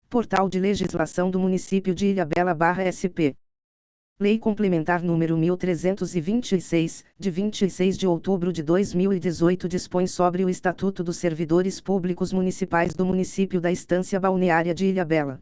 Portal de Legislação do Município de Ilhabela/SP. Lei Complementar número 1326, de 26 de outubro de 2018 dispõe sobre o Estatuto dos Servidores Públicos Municipais do município da Estância Balneária de Ilhabela.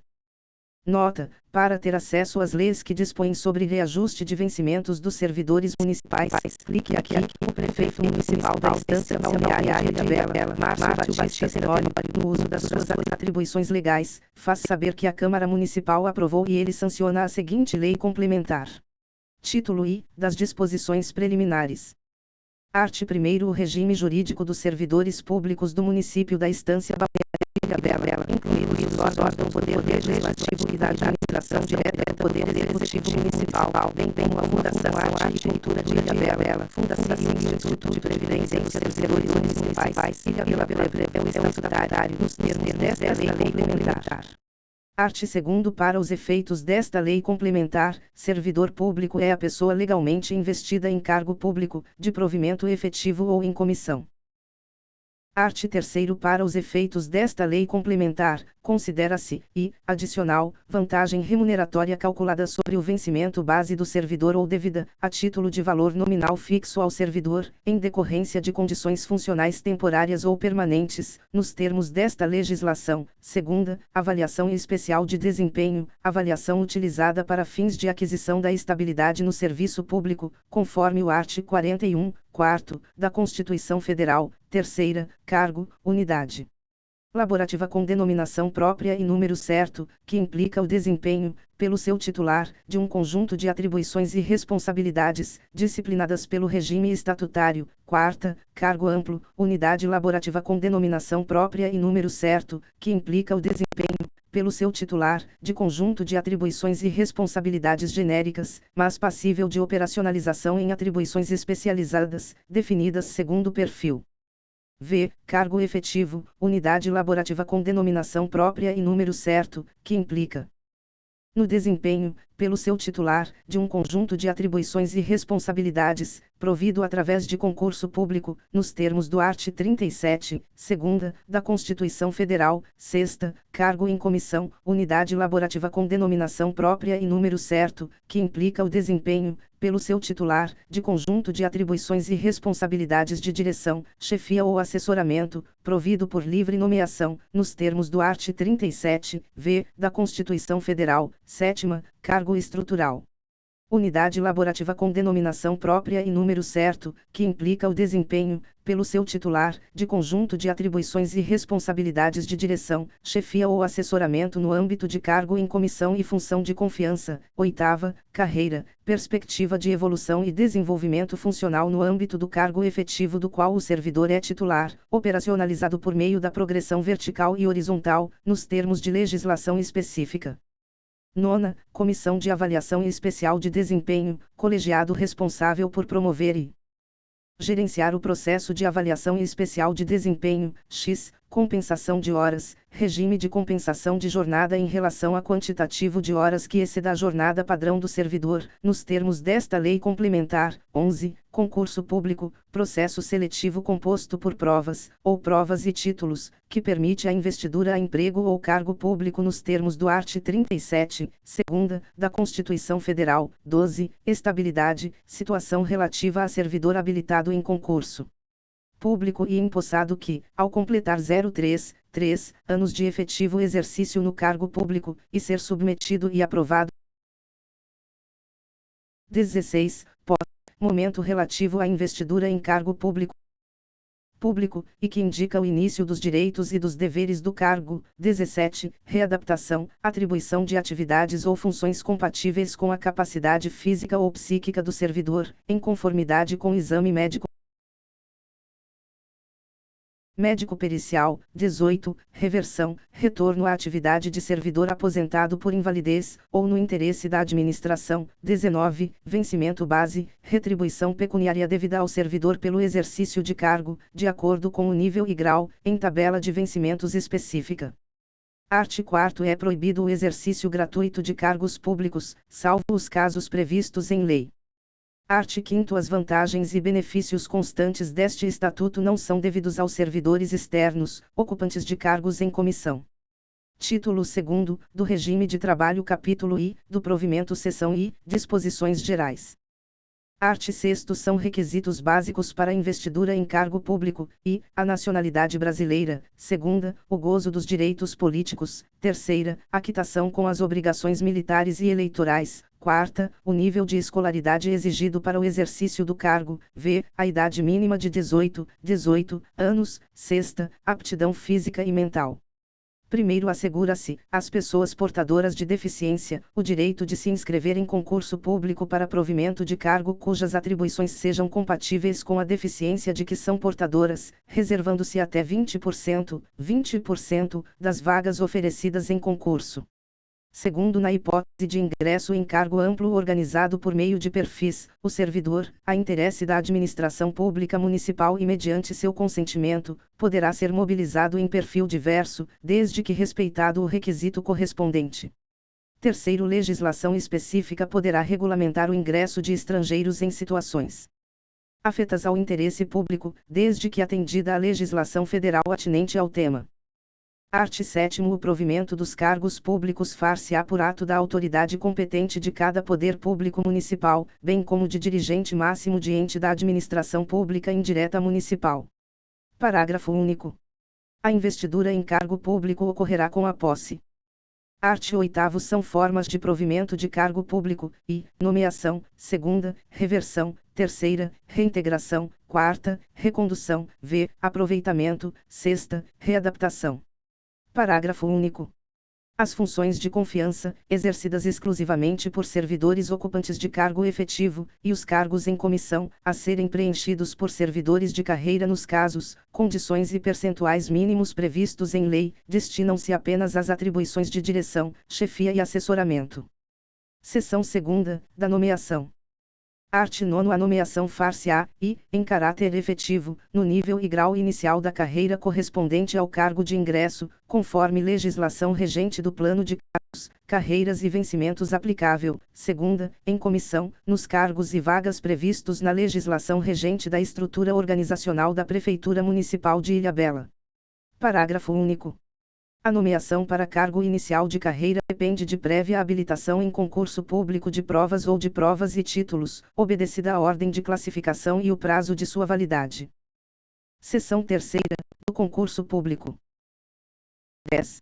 Nota: para ter acesso às leis que dispõem sobre reajuste de vencimentos dos servidores municipais, clique aqui. O prefeito municipal da Estância Balneária de Ilhabela, Márcio Batista Tenório, no uso das suas atribuições legais, faz saber que a Câmara Municipal aprovou e ele sanciona a seguinte lei complementar. Título I, das disposições preliminares. Art. 1º. O regime jurídico dos servidores públicos do município da Estância Balneária, incluídos os órgãos do Poder Legislativo e da Administração Direta do Poder Executivo Municipal, bem como a Fundação Arte e Cultura de Ilhabela, Fundação e Instituto de Previdência dos Servidores Municipais, Ilhabela é o estatutário nos termos desta lei complementar. Art. 2º. Para os efeitos desta lei complementar, servidor público é a pessoa legalmente investida em cargo público, de provimento efetivo ou em comissão. Art. 3º. Para os efeitos desta lei complementar, considera-se, e, adicional, vantagem remuneratória calculada sobre o vencimento base do servidor ou devida, a título de valor nominal fixo ao servidor, em decorrência de condições funcionais temporárias ou permanentes, nos termos desta legislação. Segunda, avaliação especial de desempenho, avaliação utilizada para fins de aquisição da estabilidade no serviço público, conforme o art. 41, 4º, da Constituição Federal. Terceira, cargo, unidade laborativa com denominação própria e número certo, que implica o desempenho, pelo seu titular, de um conjunto de atribuições e responsabilidades, disciplinadas pelo regime estatutário. Quarta, cargo amplo, unidade laborativa com denominação própria e número certo, que implica o desempenho, pelo seu titular, de conjunto de atribuições e responsabilidades genéricas, mas passível de operacionalização em atribuições especializadas, definidas segundo o perfil. V. Cargo efetivo, unidade laborativa com denominação própria e número certo, que implica no desempenho, pelo seu titular, de um conjunto de atribuições e responsabilidades, provido através de concurso público, nos termos do art. 37, segunda, da Constituição Federal. Sexta, cargo em comissão, unidade laborativa com denominação própria e número certo, que implica o desempenho, pelo seu titular, de conjunto de atribuições e responsabilidades de direção, chefia ou assessoramento, provido por livre nomeação, nos termos do art. 37, v, da Constituição Federal. Sétima, cargo estrutural. Unidade laborativa com denominação própria e número certo, que implica o desempenho, pelo seu titular, de conjunto de atribuições e responsabilidades de direção, chefia ou assessoramento no âmbito de cargo em comissão e função de confiança. Oitava, carreira, perspectiva de evolução e desenvolvimento funcional no âmbito do cargo efetivo do qual o servidor é titular, operacionalizado por meio da progressão vertical e horizontal, nos termos de legislação específica. Nona, Comissão de Avaliação Especial de Desempenho, colegiado responsável por promover e gerenciar o processo de avaliação especial de desempenho. X. Compensação de horas, regime de compensação de jornada em relação a quantitativo de horas que exceda a jornada padrão do servidor, nos termos desta lei complementar. 11. Concurso público, processo seletivo composto por provas, ou provas e títulos, que permite a investidura a emprego ou cargo público nos termos do art. 37, segunda, da Constituição Federal. 12. Estabilidade, situação relativa a servidor habilitado em concurso público e empossado que, ao completar 03, 3 anos de efetivo exercício no cargo público, e ser submetido e aprovado. 16. Momento relativo à investidura em cargo público, e que indica o início dos direitos e dos deveres do cargo. 17. Readaptação, atribuição de atividades ou funções compatíveis com a capacidade física ou psíquica do servidor, em conformidade com o exame médico-pericial. 18. Reversão, retorno à atividade de servidor aposentado por invalidez, ou no interesse da administração. 19. Vencimento base, retribuição pecuniária devida ao servidor pelo exercício de cargo, de acordo com o nível e grau, em tabela de vencimentos específica. Art. 4º. É proibido o exercício gratuito de cargos públicos, salvo os casos previstos em lei. Art. 5º. As vantagens e benefícios constantes deste Estatuto não são devidos aos servidores externos, ocupantes de cargos em comissão. Título 2º, do Regime de Trabalho Capítulo I, do Provimento Seção I, Disposições Gerais. Art. 6º são requisitos básicos para a investidura em cargo público, e, a nacionalidade brasileira, 2ª, o gozo dos direitos políticos, 3ª, a quitação com as obrigações militares e eleitorais, 4ª, o nível de escolaridade exigido para o exercício do cargo, v. a idade mínima de 18 anos, 6ª, aptidão física e mental. Primeiro, assegura-se, às pessoas portadoras de deficiência, o direito de se inscrever em concurso público para provimento de cargo cujas atribuições sejam compatíveis com a deficiência de que são portadoras, reservando-se até 20% das vagas oferecidas em concurso. Segundo, na hipótese de ingresso em cargo amplo organizado por meio de perfis, o servidor, a interesse da administração pública municipal e mediante seu consentimento, poderá ser mobilizado em perfil diverso, desde que respeitado o requisito correspondente. Terceiro, legislação específica poderá regulamentar o ingresso de estrangeiros em situações afetas ao interesse público, desde que atendida a legislação federal atinente ao tema. Art. 7º, o provimento dos cargos públicos far-se-á por ato da autoridade competente de cada poder público municipal, bem como de dirigente máximo de ente da administração pública indireta municipal. Parágrafo único. A investidura em cargo público ocorrerá com a posse. Art. 8º são formas de provimento de cargo público, e, nomeação, 2ª, reversão, 3ª, reintegração, 4ª, recondução, v. aproveitamento, 6ª, readaptação. Parágrafo único. As funções de confiança, exercidas exclusivamente por servidores ocupantes de cargo efetivo, e os cargos em comissão, a serem preenchidos por servidores de carreira nos casos, condições e percentuais mínimos previstos em lei, destinam-se apenas às atribuições de direção, chefia e assessoramento. Seção 2ª, da nomeação. Art. 9º A nomeação far-se-á, e, em caráter efetivo, no nível e grau inicial da carreira correspondente ao cargo de ingresso, conforme legislação regente do plano de cargos, carreiras e vencimentos aplicável, 2ª, em comissão, nos cargos e vagas previstos na legislação regente da estrutura organizacional da Prefeitura Municipal de Ilhabela. Parágrafo único. A nomeação para cargo inicial de carreira depende de prévia habilitação em concurso público de provas ou de provas e títulos, obedecida a ordem de classificação e o prazo de sua validade. Seção 3ª, do concurso público. 10.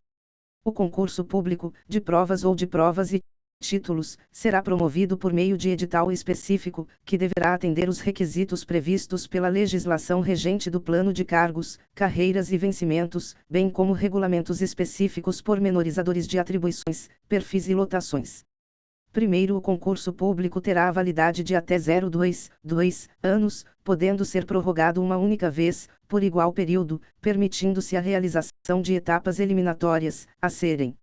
O concurso público, de provas ou de provas e títulos, será promovido por meio de edital específico, que deverá atender os requisitos previstos pela legislação regente do plano de cargos, carreiras e vencimentos, bem como regulamentos específicos pormenorizadores de atribuições, perfis e lotações. Primeiro, o concurso público terá a validade de até 2 anos, podendo ser prorrogado uma única vez, por igual período, permitindo-se a realização de etapas eliminatórias, a serem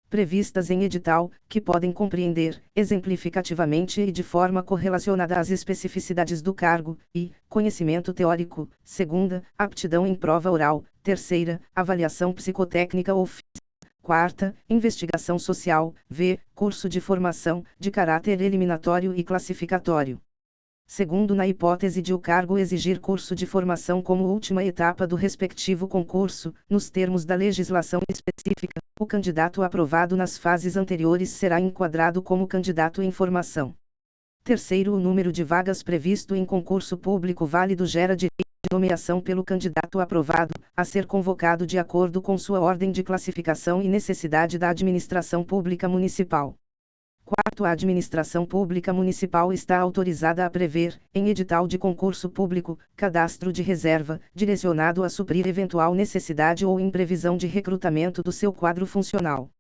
previstas em edital, que podem compreender, exemplificativamente e de forma correlacionada as especificidades do cargo, e, conhecimento teórico, 2ª, aptidão em prova oral, 3ª, avaliação psicotécnica ou física, 4ª, investigação social, v. curso de formação, de caráter eliminatório e classificatório. Segundo, na hipótese de o cargo exigir curso de formação como última etapa do respectivo concurso, nos termos da legislação específica, o candidato aprovado nas fases anteriores será enquadrado como candidato em formação. Terceiro, o número de vagas previsto em concurso público válido gera direito de nomeação pelo candidato aprovado, a ser convocado de acordo com sua ordem de classificação e necessidade da administração pública municipal. Quarto, a administração pública municipal está autorizada a prever, em edital de concurso público, cadastro de reserva, direcionado a suprir eventual necessidade ou imprevisão de recrutamento do seu quadro funcional.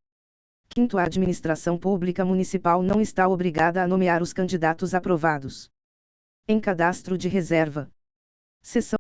Quinto, a administração pública municipal não está obrigada a nomear os candidatos aprovados em cadastro de reserva. Seção